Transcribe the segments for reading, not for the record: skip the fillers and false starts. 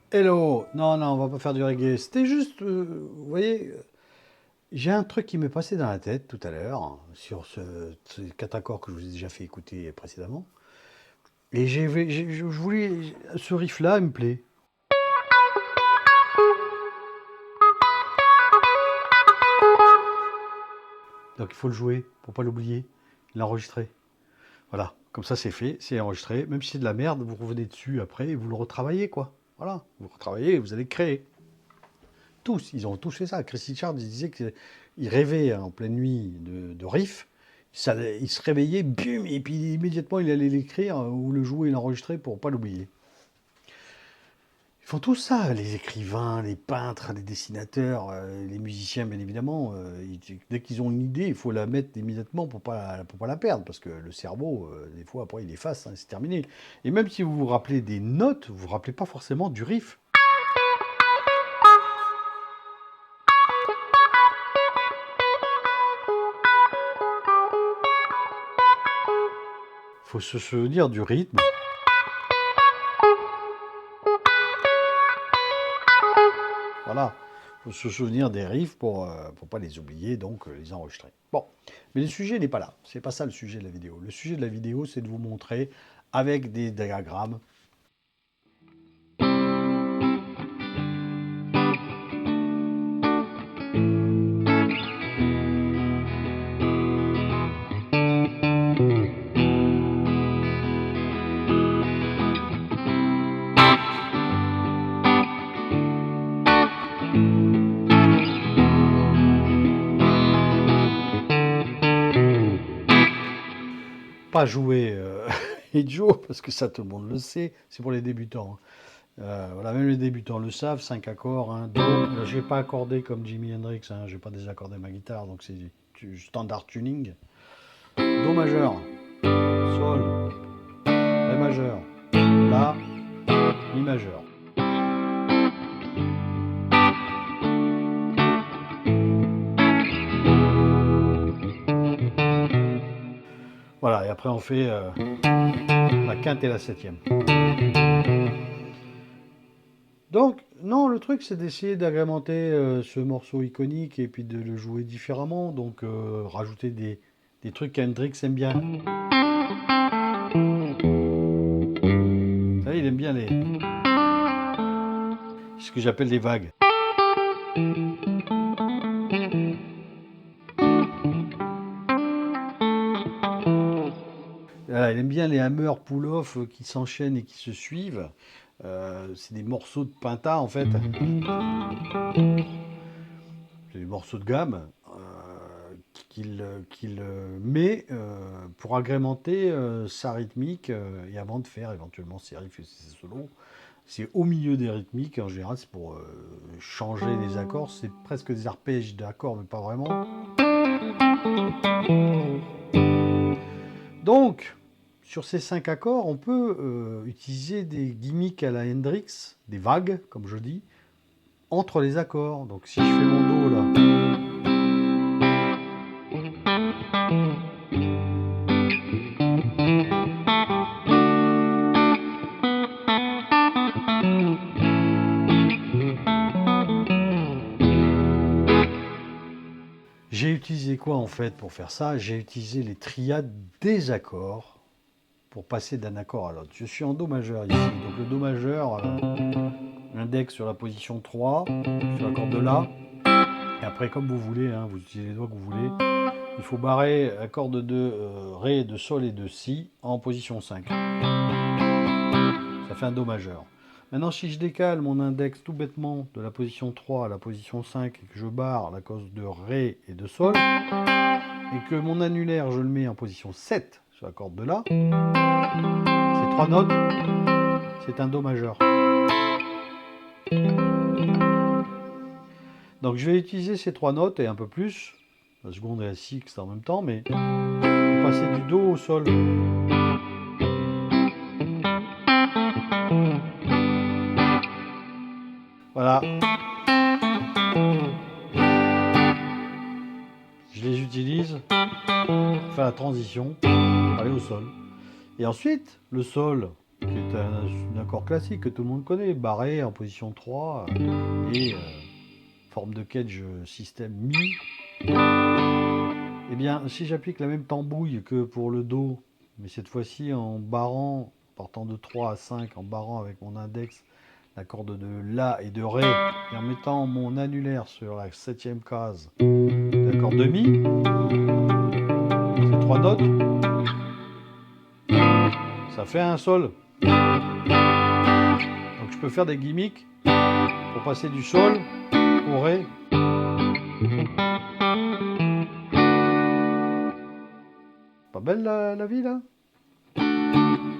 Hello, non, non, on va pas faire du reggae. C'était juste, vous voyez, j'ai un truc qui m'est passé dans la tête tout à l'heure sur ces quatre accords que je vous ai déjà fait écouter précédemment. Et je voulais, ce riff-là, il me plaît. Donc il faut le jouer pour pas l'oublier, l'enregistrer. Voilà, comme ça c'est fait, c'est enregistré. Même si c'est de la merde, vous revenez dessus après et vous le retravaillez, quoi. Voilà, vous retravaillez et vous allez créer. Tous, ils ont tous fait ça. Chris Richards, il disait qu'il rêvait en pleine nuit de riff. Il se réveillait, bim, et puis immédiatement il allait l'écrire ou le jouer et l'enregistrer pour pas l'oublier. Ils font tout ça, les écrivains, les peintres, les dessinateurs, les musiciens, bien évidemment. Dès qu'ils ont une idée, il faut la mettre immédiatement pour pas la perdre, parce que le cerveau, des fois, après, il efface, hein, c'est terminé. Et même si vous vous rappelez des notes, vous vous rappelez pas forcément du riff. Il faut se souvenir du rythme. Voilà, il faut se souvenir des riffs pour pas les oublier, donc les enregistrer. Bon, mais le sujet n'est pas là. C'est pas ça le sujet de la vidéo. Le sujet de la vidéo, c'est de vous montrer avec des diagrammes. Pas jouer idiot, parce que ça tout le monde le sait, c'est pour les débutants, hein. Voilà, même les débutants le savent, 5 accords, hein, Do. Je n'ai pas accordé comme Jimi Hendrix, hein, je n'ai pas désaccordé ma guitare, donc c'est du standard tuning. Do majeur, Sol, Ré majeur, La, Mi majeur. Voilà, et après on fait la quinte et la septième. Donc, non, le truc c'est d'essayer d'agrémenter ce morceau iconique et puis de le jouer différemment, donc rajouter des trucs qu'Hendrix aime bien. Vous savez, il aime bien ce que j'appelle les vagues. Voilà, il aime bien les hammer pull-off qui s'enchaînent et qui se suivent. C'est des morceaux de Pinta en fait. C'est des morceaux de gamme qu'il met pour agrémenter sa rythmique et avant de faire éventuellement ses riffs et ses solos. C'est au milieu des rythmiques, en général c'est pour changer les accords, c'est presque des arpèges d'accords mais pas vraiment. Donc, sur ces 5 accords, on peut utiliser des gimmicks à la Hendrix, des vagues, comme je dis, entre les accords. Donc si je fais mon Do là, j'ai utilisé quoi en fait pour faire ça? J'ai utilisé les triades des accords pour passer d'un accord à l'autre. Je suis en Do majeur ici, donc le Do majeur, index sur la position 3, sur l'accord de La, et après comme vous voulez, hein, vous utilisez les doigts que vous voulez, il faut barrer accord de Ré, de Sol et de Si en position 5. Ça fait un Do majeur. Maintenant, si je décale mon index tout bêtement de la position 3 à la position 5 et que je barre la cause de Ré et de Sol, et que mon annulaire, je le mets en position 7 sur la corde de La, ces 3 notes, c'est un Do majeur. Donc je vais utiliser ces 3 notes et un peu plus, la seconde et la sixte en même temps, mais pour passer du Do au Sol. Voilà. Je les utilise pour faire la transition, pour aller au Sol. Et ensuite, le sol, qui est un accord classique que tout le monde connaît, barré en position 3 et forme de kedge système mi. Eh bien, si j'applique la même tambouille que pour le Do, mais cette fois-ci en barrant, partant de 3 à 5, en barrant avec mon index la corde de La et de Ré, et en mettant mon annulaire sur la 7e case de l'accord de Mi, ces 3 notes, ça fait un Sol. Donc je peux faire des gimmicks pour passer du Sol au Ré. Pas belle la vie là?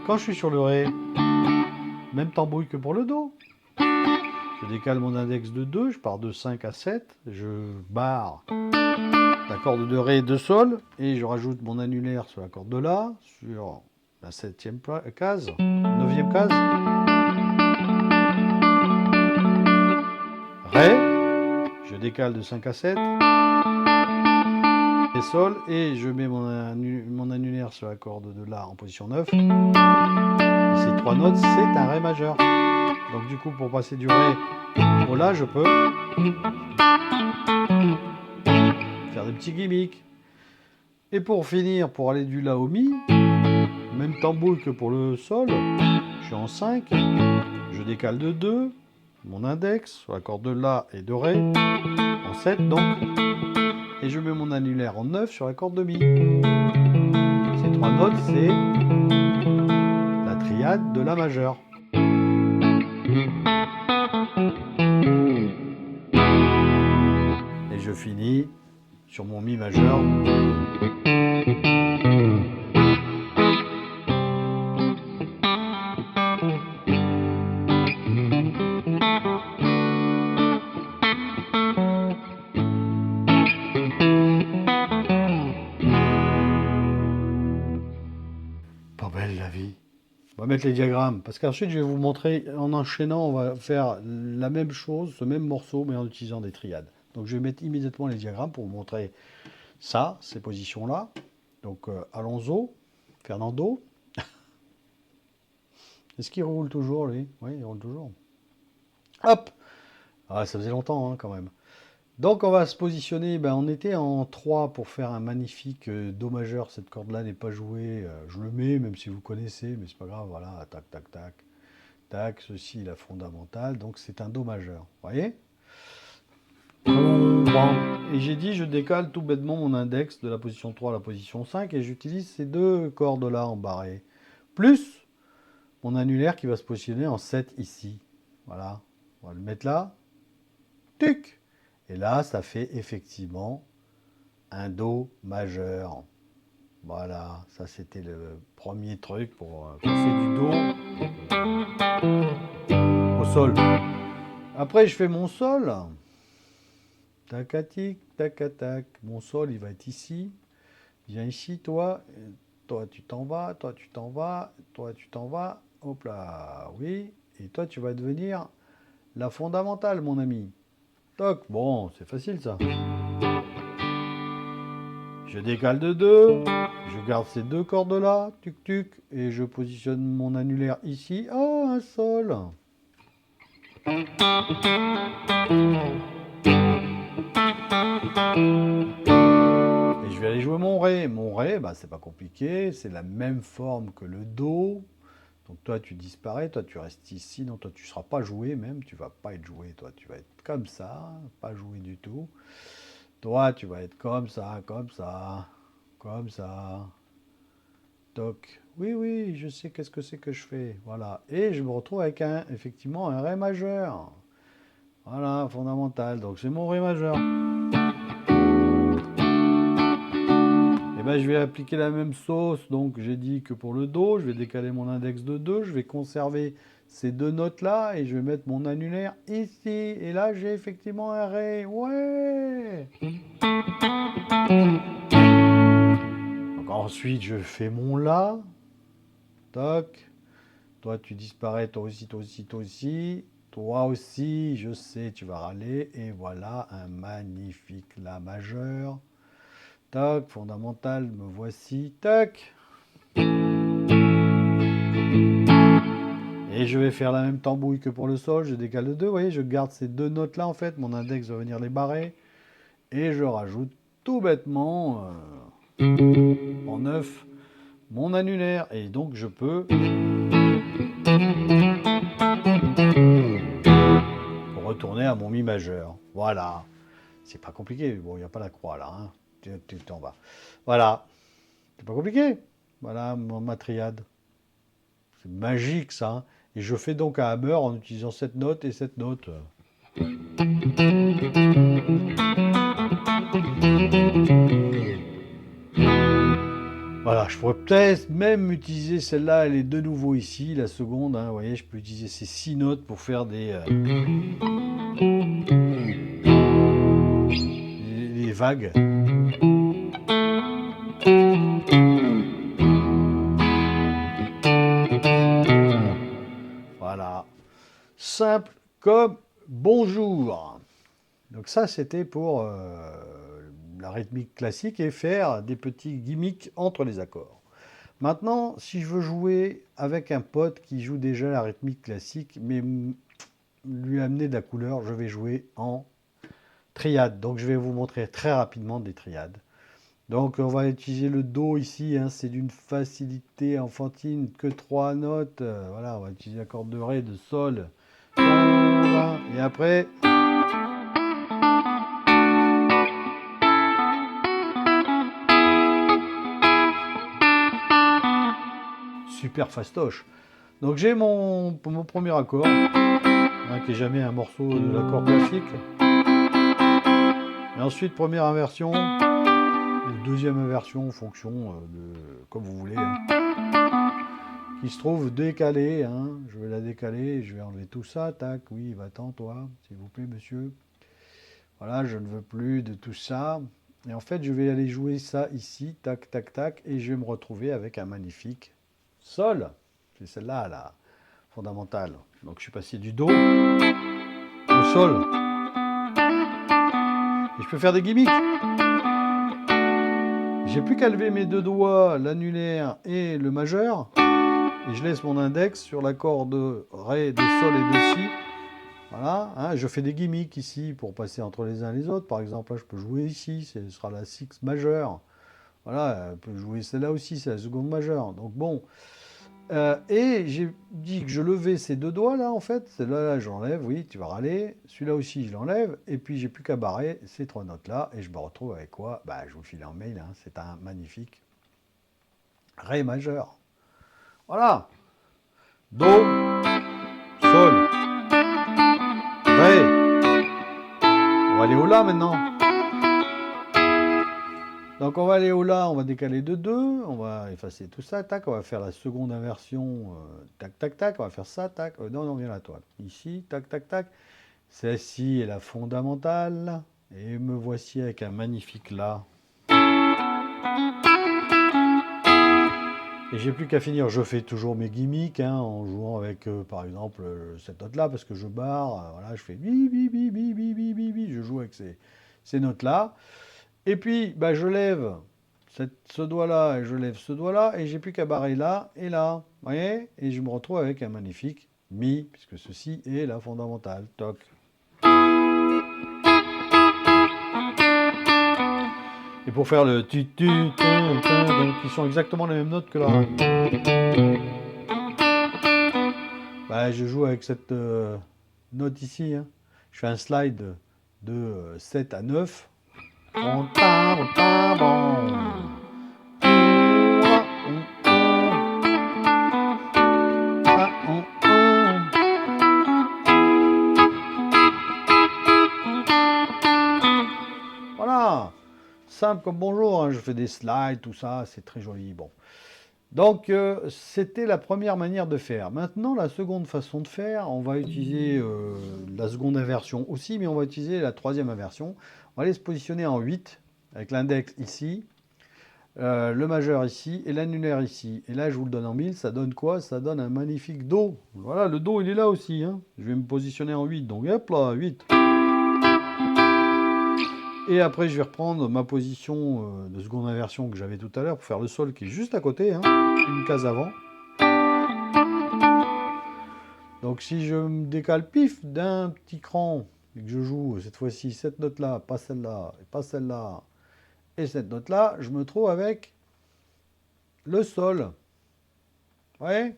Quand je suis sur le Ré, même tambouille que pour le Do. Je décale mon index de 2, je pars de 5 à 7, je barre la corde de Ré et de Sol, et je rajoute mon annulaire sur la corde de La, sur la 7e case, 9e case. Ré, je décale de 5 à 7, et Sol, et je mets mon annulaire sur la corde de La en position 9. Et ces 3 notes, c'est un Ré majeur. Donc du coup, pour passer du Ré au La, je peux faire des petits gimmicks. Et pour finir, pour aller du La au Mi, même tambouille que pour le Sol, je suis en 5, je décale de 2, mon index sur la corde de La et de Ré, en 7 donc, et je mets mon annulaire en 9 sur la corde de Mi. Ces 3 notes, c'est la triade de La majeur. Et je finis sur mon Mi majeur. Pas belle la vie. On va mettre les diagrammes, parce qu'ensuite je vais vous montrer, en enchaînant, on va faire la même chose, ce même morceau, mais en utilisant des triades. Donc je vais mettre immédiatement les diagrammes pour vous montrer ça, ces positions-là. Donc Alonso, Fernando. Est-ce qu'il roule toujours, lui? Oui, il roule toujours. Hop! Ah, ça faisait longtemps, hein, quand même. Donc on va se positionner, on était en 3 pour faire un magnifique Do majeur, cette corde-là n'est pas jouée, je le mets, même si vous connaissez, mais c'est pas grave, voilà, tac, tac, tac, tac, ceci est la fondamentale, donc c'est un Do majeur, vous voyez? Et j'ai dit, je décale tout bêtement mon index de la position 3 à la position 5, et j'utilise ces deux cordes-là en barré, plus mon annulaire qui va se positionner en 7 ici, voilà, on va le mettre là, tuc! Et là, ça fait effectivement un Do majeur. Voilà, ça c'était le premier truc pour passer du Do au Sol. Après, je fais mon Sol. Tacatic, tac. Mon Sol, il va être ici. Viens ici, toi. Toi, tu t'en vas. Toi, tu t'en vas. Toi, tu t'en vas. Hop là, oui. Et toi, tu vas devenir la fondamentale, mon ami. Toc, bon, c'est facile ça. Je décale de 2, je garde ces deux cordes là, tuc tuc, et je positionne mon annulaire ici. Oh, un Sol. Et je vais aller jouer mon Ré. Mon Ré, c'est pas compliqué, c'est la même forme que le Do. Donc toi tu disparais, toi tu restes ici, non toi tu ne seras pas joué même, tu vas pas être joué, toi tu vas être comme ça, pas joué du tout. Toi tu vas être comme ça, comme ça. Comme ça. Toc. Oui, je sais qu'est-ce que c'est que je fais. Voilà. Et je me retrouve avec effectivement un Ré majeur. Voilà, fondamental. Donc c'est mon Ré majeur. Et je vais appliquer la même sauce. Donc j'ai dit que pour le Do, je vais décaler mon index de 2. Je vais conserver ces deux notes-là et je vais mettre mon annulaire ici. Et là, j'ai effectivement un Ré. Ouais! Donc ensuite, je fais mon La. Toc. Toi, tu disparais, toi aussi, toi aussi, toi aussi. Toi aussi, je sais, tu vas râler. Et voilà un magnifique La majeur. Tac, fondamental, me voici. Tac. je vais faire la même tambouille que pour le sol, je décale de 2, vous voyez, je garde ces deux notes-là en fait, mon index va venir les barrer, et je rajoute tout bêtement en 9 mon annulaire, et donc je peux retourner à mon mi majeur. Voilà, c'est pas compliqué, bon, il n'y a pas la croix là, hein. Tu en bas. Voilà, c'est pas compliqué. Voilà ma triade. C'est magique ça, hein. Et je fais donc un hammer en utilisant cette note et cette note. Voilà, je pourrais peut-être même utiliser celle-là, elle est de nouveau ici, la seconde, hein, vous voyez, je peux utiliser ces 6 notes pour faire les vagues. Voilà, simple comme bonjour. Donc ça, c'était pour la rythmique classique et faire des petits gimmicks entre les accords. Maintenant, si je veux jouer avec un pote qui joue déjà la rythmique classique, mais lui amener de la couleur, je vais jouer en triade. Donc je vais vous montrer très rapidement des triades. Donc on va utiliser le Do ici, hein, c'est d'une facilité enfantine, que 3 notes. Voilà, on va utiliser l'accord de Ré, de Sol, et après... super fastoche. Donc j'ai mon premier accord, hein, qui est jamais un morceau de l'accord classique. Et ensuite première inversion, ou deuxième inversion en fonction de comme vous voulez, hein, qui se trouve décalée. Hein. Je vais la décaler, je vais enlever tout ça. Tac, oui, va-t'en toi, s'il vous plaît monsieur. Voilà, je ne veux plus de tout ça. Et en fait, je vais aller jouer ça ici, tac, tac, tac, et je vais me retrouver avec un magnifique Sol. C'est celle-là, la fondamentale. Donc je suis passé du Do au Sol. Et je peux faire des gimmicks. J'ai plus qu'à lever mes deux doigts, l'annulaire et le majeur, et je laisse mon index sur l'accord de Ré, de Sol et de Si. Voilà, hein, je fais des gimmicks ici pour passer entre les uns et les autres. Par exemple, là, je peux jouer ici, ce sera la six majeure. Voilà, je peux jouer celle-là aussi, c'est la seconde majeure. Donc bon, et j'ai dit que je levais ces deux doigts là en fait. Celle-là, là, je l'enlève, oui, tu vas râler. Celui-là aussi, je l'enlève. Et puis j'ai plus qu'à barrer ces trois notes là. Et je me retrouve avec quoi? Bah, je vous le file en mail, hein, c'est un magnifique Ré majeur. Voilà. Do, Sol, Ré. On va aller au La maintenant. Donc on va aller au La, on va décaler de 2, on va effacer tout ça, tac, on va faire la seconde inversion, tac, tac, tac, on va faire ça, tac, non, non, viens là, toi, ici, tac, tac, tac, celle-ci est la fondamentale, et me voici avec un magnifique La. Et j'ai plus qu'à finir, je fais toujours mes gimmicks, hein, en jouant avec, par exemple, cette note-là, parce que je barre, voilà, je fais bi, bi, bi, bi, bi, bi, bi, bi, je joue avec ces notes-là. Et puis, bah, je lève ce doigt-là et je lève ce doigt-là et j'ai plus qu'à barrer là et là. Vous voyez? Et je me retrouve avec un magnifique Mi, puisque ceci est la fondamentale. Toc. Et pour faire le tu, donc qui sont exactement les mêmes notes que là. Bah, je joue avec cette note ici. Hein. Je fais un slide de 7 à 9. Voilà, simple comme bonjour, hein. Je fais des slides, tout ça, c'est très joli. Bon. Donc, c'était la première manière de faire. Maintenant, la seconde façon de faire, on va utiliser la seconde inversion aussi, mais on va utiliser la troisième inversion. On va aller se positionner en 8, avec l'index ici, le majeur ici, et l'annulaire ici. Et là, je vous le donne en 1000, ça donne quoi? Ça donne un magnifique Do. Voilà, le Do, il est là aussi. Hein. Je vais me positionner en 8, donc hop là, 8. Et après, je vais reprendre ma position de seconde inversion que j'avais tout à l'heure pour faire le Sol qui est juste à côté, hein, une case avant. Donc si je me décale pif d'un petit cran et que je joue cette fois-ci cette note-là, pas celle-là, et pas celle-là, et cette note-là, je me trouve avec le sol. Ouais.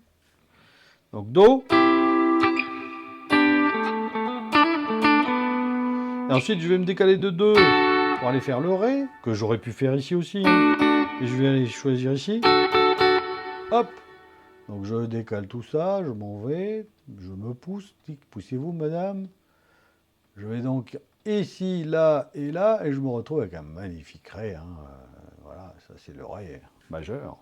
Donc Do. Et ensuite, je vais me décaler de 2 pour aller faire le Ré, que j'aurais pu faire ici aussi. Hein. Et je vais aller choisir ici. Hop. Donc je décale tout ça, je m'en vais, je me pousse. Poussez-vous, madame. Je vais donc ici, là et là, et je me retrouve avec un magnifique Ré. Hein. Voilà, ça c'est le Ré majeur.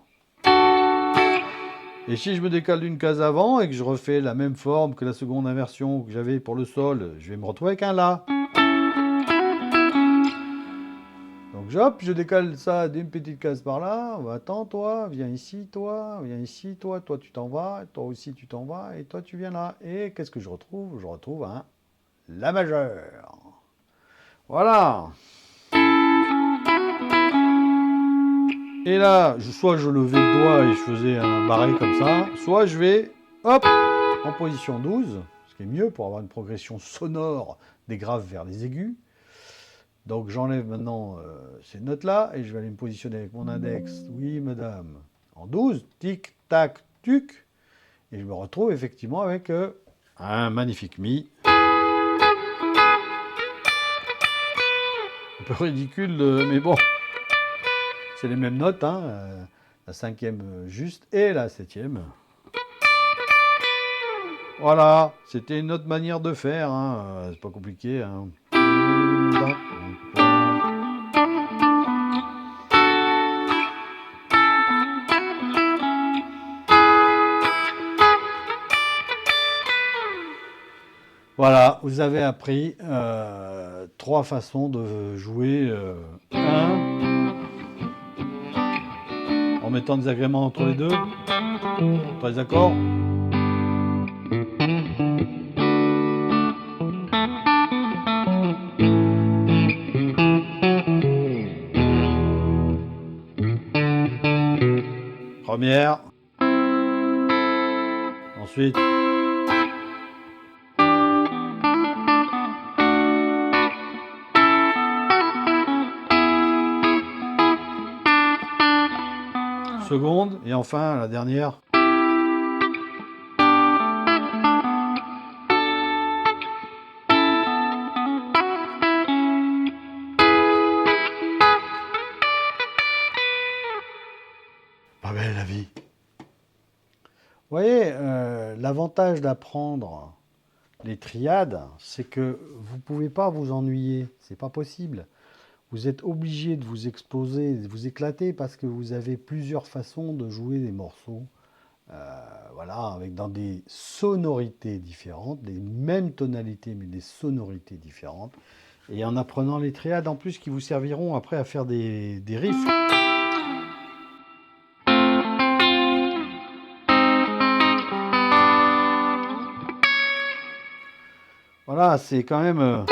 Et si je me décale d'une case avant et que je refais la même forme que la seconde inversion que j'avais pour le Sol, je vais me retrouver avec un La. Donc hop, je décale ça d'une petite case par là. Attends, toi, viens ici, toi tu t'en vas, toi aussi tu t'en vas, et toi tu viens là. Et qu'est-ce que je retrouve? Je retrouve un La majeur. Voilà. Et là, soit je levais le doigt et je faisais un barré comme ça, soit je vais, hop, en position 12, ce qui est mieux pour avoir une progression sonore des graves vers les aigus. Donc j'enlève maintenant ces notes-là et je vais aller me positionner avec mon index, oui madame, en 12, tic, tac, tuc, et je me retrouve effectivement avec un magnifique Mi. Un peu ridicule, mais bon, c'est les mêmes notes, hein, la cinquième juste et la septième. Voilà, c'était une autre manière de faire, hein, c'est pas compliqué. Hein. Voilà, vous avez appris 3 façons de jouer en mettant des agréments entre les deux, entre les accords. Première. Ensuite. Seconde. Et enfin, la dernière. Pas belle la vie. Vous voyez, l'avantage d'apprendre les triades, c'est que vous ne pouvez pas vous ennuyer. C'est pas possible. Vous êtes obligé de vous exploser, de vous éclater parce que vous avez plusieurs façons de jouer des morceaux. Voilà, avec dans des sonorités différentes, des mêmes tonalités, mais des sonorités différentes. Et en apprenant les triades en plus qui vous serviront après à faire des riffs. Voilà, c'est quand même...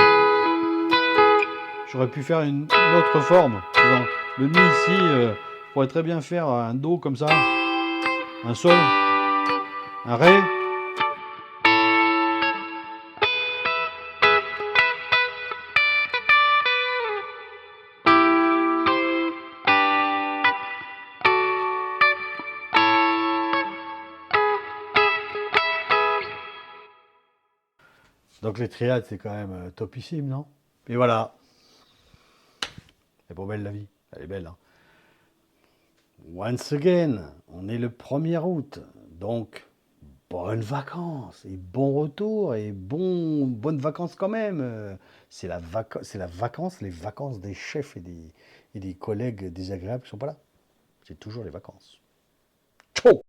J'aurais pu faire une autre forme. Le Mi ici, je pourrais très bien faire un Do comme ça, un Sol, un Ré. Donc les triades, c'est quand même topissime, non? Et voilà. C'est pas belle la vie. Elle est belle, hein. Once again, on est le 1er août. Donc, bonnes vacances et bon retour et bonnes vacances quand même. C'est la vacance, les vacances des chefs et des collègues désagréables qui sont pas là. C'est toujours les vacances. Ciao!